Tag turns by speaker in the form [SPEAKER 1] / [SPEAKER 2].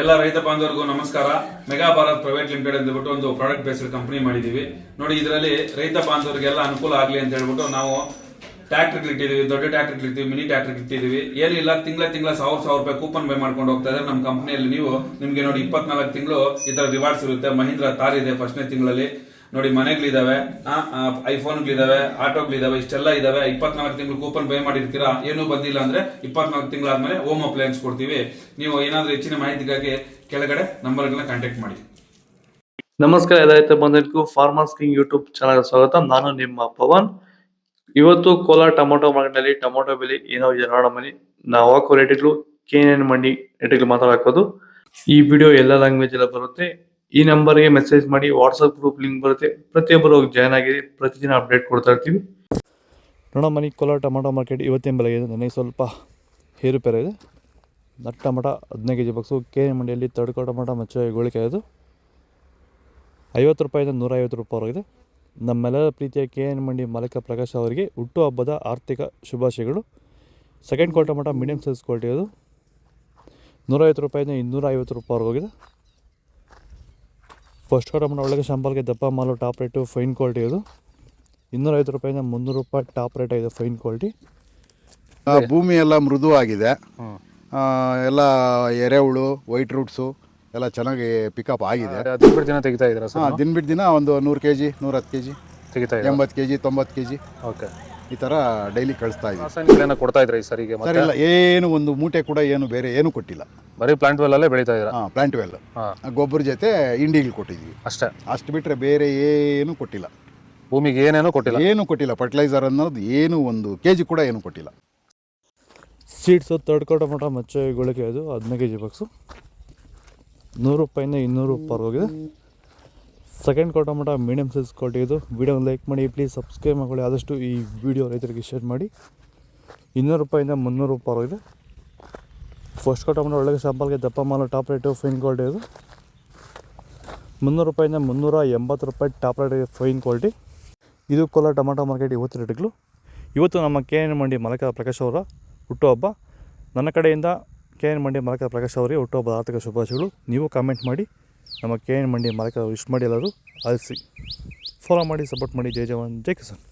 [SPEAKER 1] ಎಲ್ಲ ರೈತ ಬಾಂಧವರಿಗೂ ನಮಸ್ಕಾರ. ಮೆಗಾ ಭಾರತ್ ಪ್ರೈವೇಟ್ ಲಿಮಿಟೆಡ್ ಅಂದ್ಬಿಟ್ಟು ಒಂದು ಪ್ರಾಡಕ್ಟ್ ಬೇಸ್ಡ್ ಕಂಪನಿ ಮಾಡಿದೀವಿ ನೋಡಿ. ಇದರಲ್ಲಿ ರೈತ ಬಾಂಧವರಿಗೆಲ್ಲ ಅನುಕೂಲ ಆಗಲಿ ಅಂತ ಹೇಳ್ಬಿಟ್ಟು ನಾವು ಟ್ರ್ಯಾಕ್ಟರ್ ಇಟ್ಟಿದೀವಿ, ದೊಡ್ಡ ಟ್ರ್ಯಾಕ್ಟರ್ ಇಟ್ಟಿದೀವಿ, ಮಿನಿ ಟ್ರ್ಯಾಕ್ಟರ್ ಇಟ್ಟಿದೀವಿ. ಏನಿಲ್ಲ, ತಿಂಗಳ 1000 ರೂಪಾಯಿ ಕೂಪನ್ ಬೈ ಮಾಡ್ಕೊಂಡು ಹೋಗ್ತಾ ಇದ್ದಾರೆ ನಮ್ಮ ಕಂಪನಿಯಲ್ಲಿ. ನಿಮ್ಗೆ ನೋಡಿ 24 ತಿಂಗಳು ಈ ತರ ರಿವಾರ್ಡ್ಸ್ ಇರುತ್ತೆ. ಮಹೀಂದ್ರ ತಾರ್ ಇದೆ ಫಸ್ಟ್ನೇ ತಿಂಗಳಲ್ಲಿ ನೋಡಿ. ಮನೆಗಳಿದಾವೆ, ಐಫೋನ್ಗಳಿದಾವೆ, ಆಟೋಗಳಿದಾವೆ, ಇಷ್ಟೆಲ್ಲ ಇದಾವೆ. 24 ತಿಂಗಳು ಕೂಪನ್ ಬೈ ಮಾಡಿರ್ತೀರಾ, ಏನೂ ಬಂದಿಲ್ಲ ಅಂದ್ರೆ 24 ತಿಂಗಳಾದ್ಮೇಲೆ ಹೋಮ್ ಅಪ್ಲಯನ್ಸ್ ಕೊಡ್ತೀವಿ. ನೀವು ಏನಾದ್ರೂ ಹೆಚ್ಚಿನ ಮಾಹಿತಿಗಾಗಿ ಕೆಳಗಡೆ ನಂಬರ್ಗಳನ್ನ ಕಾಂಟ್ಯಾಕ್ಟ್ ಮಾಡಿ.
[SPEAKER 2] ನಮಸ್ಕಾರ ರೈತ ಬಂಧುಗಳಿಗೂ ಫಾರ್ಮರ್ಸ್ ಕಿಂಗ್ ಯೂಟ್ಯೂಬ್ ಚಾನಲ್ ಸ್ವಾಗತ. ನಾನು ನಿಮ್ಮ ಪವನ್. ಇವತ್ತು ಕೋಲಾರ ಟೊಮೊಟೊ ಮಾರ್ಕೆಟ್ ನಲ್ಲಿ ಟೊಮೊಟೊ ಬೆಲೆ ಏನೋ ಇದೆ ನೋಡೋಣ ಬನ್ನಿ. ನಾವು ಹಾಕೋ ರೇಟ್ಗಳು KNN ಮಂಡಿ ರೇಟ್ಗಳು ಮಾತಾಡೋದು. ಈ ವಿಡಿಯೋ ಎಲ್ಲ ಲ್ಯಾಂಗ್ವೇಜ್ ಎಲ್ಲ ಬರುತ್ತೆ. ಈ ನಂಬರ್ಗೆ ಮೆಸೇಜ್ ಮಾಡಿ, ವಾಟ್ಸಪ್ ಗ್ರೂಪ್ ಲಿಂಕ್ ಬರುತ್ತೆ, ಪ್ರತಿಯೊಬ್ಬರು ಜಾಯ್ನ್ ಆಗಿರಿ. ಪ್ರತಿದಿನ ಅಪ್ಡೇಟ್ ಕೊಡ್ತಾ ಇರ್ತೀವಿ. ನೋಡೋಣ ಬನ್ನಿ. ಕೋಲಾರ ಟೊಮೊಟೊ ಮಾರ್ಕೆಟ್ ಇವತ್ತಿನ ಬೆಲೆ ಇದೆ, ನನಗೆ ಸ್ವಲ್ಪ ಏರುಪೇರು ಇದೆ. ನಟ್ ಟೊಮೊಟೊ 15 kg ಬಾಕ್ಸು KNN ಮಂಡಿಯಲ್ಲಿ ತಡ್ಕೋ ಟೊಮೊಟೊ ಮಚ್ಚ ಗೋಳಿಕಾಯಿ ಅದು 50 ರೂಪಾಯಿಂದ 150 ರೂಪಾಯಿವರೆಗಿದೆ. ನಮ್ಮೆಲ್ಲರ ಪ್ರೀತಿಯ KNN ಮಂಡಿ ಮಾಲೀಕ ಪ್ರಕಾಶ್ ಅವರಿಗೆ ಹುಟ್ಟುಹಬ್ಬದ ಆರ್ಥಿಕ ಶುಭಾಶಯಗಳು. Second quality tomato medium size quality ಅದು 150 ರೂಪಾಯಿಂದ 250 ರೂಪಾಯಿವರೆಗಿದೆ. ಫಸ್ಟ್ ಕ್ವಾಲಿಟಿ ಟೊಮೊಟೊ ಒಳಗೆ ಶಾಂಪಲ್ಗೆ ದಪ್ಪ ಮಾಲು ಟಾಪ್ ರೇಟು ಫೈನ್ ಕ್ವಾಲಿಟಿ ಅದು 250 ರೂಪಾಯಿಂದ 300 ರೂಪಾಯಿ ಟಾಪ್ ರೇಟ್ ಇದೆ ಫೈನ್ ಕ್ವಾಲಿಟಿ.
[SPEAKER 3] ಭೂಮಿ ಎಲ್ಲ ಮೃದು ಆಗಿದೆ, ಎಲ್ಲ ಎರೆಹುಳು, ವೈಟ್ ರೂಟ್ಸು ಎಲ್ಲ ಚೆನ್ನಾಗಿ ಪಿಕಪ್ ಆಗಿದೆ.
[SPEAKER 2] ದಿನ ತೆಗಿತಾ ಇದ್ದೀರಾ ಸರ್?
[SPEAKER 3] ದಿನ ಬಿಟ್ಟು ದಿನ ಒಂದು 100 kg, 110 kg,
[SPEAKER 2] ತೆಗಿತಾ
[SPEAKER 3] 80 kg, 90 kg
[SPEAKER 2] ಓಕೆ,
[SPEAKER 3] ಈ ಥರ ಡೈಲಿ ಕಳಿಸ್ತಾ ಇದ್ದೀವಿ.
[SPEAKER 2] ರಾಸಾಯನಿಕ ಕೊಡ್ತಾ ಇದ್ರಿ ಸರ್? ಈಗ
[SPEAKER 3] ಸರ್ ಇಲ್ಲ, ಏನು ಒಂದು ಮೂಟೆ ಕೂಡ ಏನು ಬೇರೆ ಏನು ಕೊಟ್ಟಿಲ್ಲ.
[SPEAKER 2] ಬರೀ ಪ್ಲಾಂಟ್ ವೆಲ್ ಅಲ್ಲೇ ಬೆಳೀತಾ ಇದ್ದೀರಾ?
[SPEAKER 3] ಪ್ಲಾಂಟ್ ವೆಲ್ ಗೊಬ್ಬರ ಜೊತೆ ಇಂಡಿಗಳು ಕೊಟ್ಟಿದ್ದೀವಿ
[SPEAKER 2] ಅಷ್ಟೇ.
[SPEAKER 3] ಅಷ್ಟು ಬಿಟ್ಟರೆ ಬೇರೆ ಏನು ಕೊಟ್ಟಿಲ್ಲ.
[SPEAKER 2] ಭೂಮಿಗೆ ಏನೇನೋ ಕೊಟ್ಟಿಲ್ಲ,
[SPEAKER 3] ಏನು ಕೊಟ್ಟಿಲ್ಲ. ಫರ್ಟಿಲೈಸರ್ ಅನ್ನೋದು ಏನು 1 kg ಕೂಡ ಏನು ಕೊಟ್ಟಿಲ್ಲ.
[SPEAKER 2] ಸೀಡ್ಸು ತಡ್ಕೋ ಟೊಮೊಟೊ ಮಚ್ಚೆ ಗೋಳಿಕೆ ಅದು 15 kg ಬಾಕ್ಸು 100 ರೂಪಾಯಿಂದ 200 ರೂಪಾಯಿವರೆಗಿದೆ. Second quality tomato medium size quality ಇದು. ವಿಡಿಯೋನ ಲೈಕ್ ಮಾಡಿ, ಪ್ಲೀಸ್ ಸಬ್ಸ್ಕ್ರೈಬ್ ಮಾಡ್ಕೊಳ್ಳಿ. ಆದಷ್ಟು ಈ ವಿಡಿಯೋ ರೈತರಿಗೆ ಶೇರ್ ಮಾಡಿ. 200 ರೂಪಾಯಿಂದ 300 ರೂಪಾಯಿವರೆಗಿದೆ. ಫಸ್ಟ್ ಕ್ವಾಲಿಟಿ ಟೊಮೊಟೊ ಒಳಗೆ ಶಾಂಪಲ್ಗೆ ದಪ್ಪ ಮಾಲು ಟಾಪ್ ರೇಟು ಫೈನ್ ಕ್ವಾಲಿಟಿ ಅದು 300 ರೂಪಾಯಿಂದ 380 ರೂಪಾಯಿ ಟಾಪ್ ರೇಟ್ ಫೈನ್ ಕ್ವಾಲಿಟಿ. ಇದು ಕೋಲಾರ ಟೊಮೊಟೊ ಮಾರ್ಕೆಟ್ ಇವತ್ತು ರೇಟ್ಗಳು. ಇವತ್ತು ನಮ್ಮ KNN ಮಂಡಿ ಮಾಲೀಕ ಪ್ರಕಾಶ್ ಅವರ ಹುಟ್ಟುಹಬ್ಬ. ನನ್ನ ಕಡೆಯಿಂದ KNN ಮಂಡಿ ಮಾಲೀಕ ಪ್ರಕಾಶ್ ಅವರಿಗೆ ಹುಟ್ಟುಹಬ್ಬದ ಆರ್ಥಿಕ ಶುಭಾಶಯಗಳು. ನೀವು ಕಾಮೆಂಟ್ ಮಾಡಿ ನಮ್ಮ KNN ಮಂಡಿ ಮಾಲೀಕ ವಿಶ್ ಮಾಡಿ, ಎಲ್ಲರೂ ಆಲಿಸಿ, ಫಾಲೋ ಮಾಡಿ, ಸಪೋರ್ಟ್ ಮಾಡಿ. ಜೈ ಜವಾನ್, ಜೈ ಕಿಸಾನ್.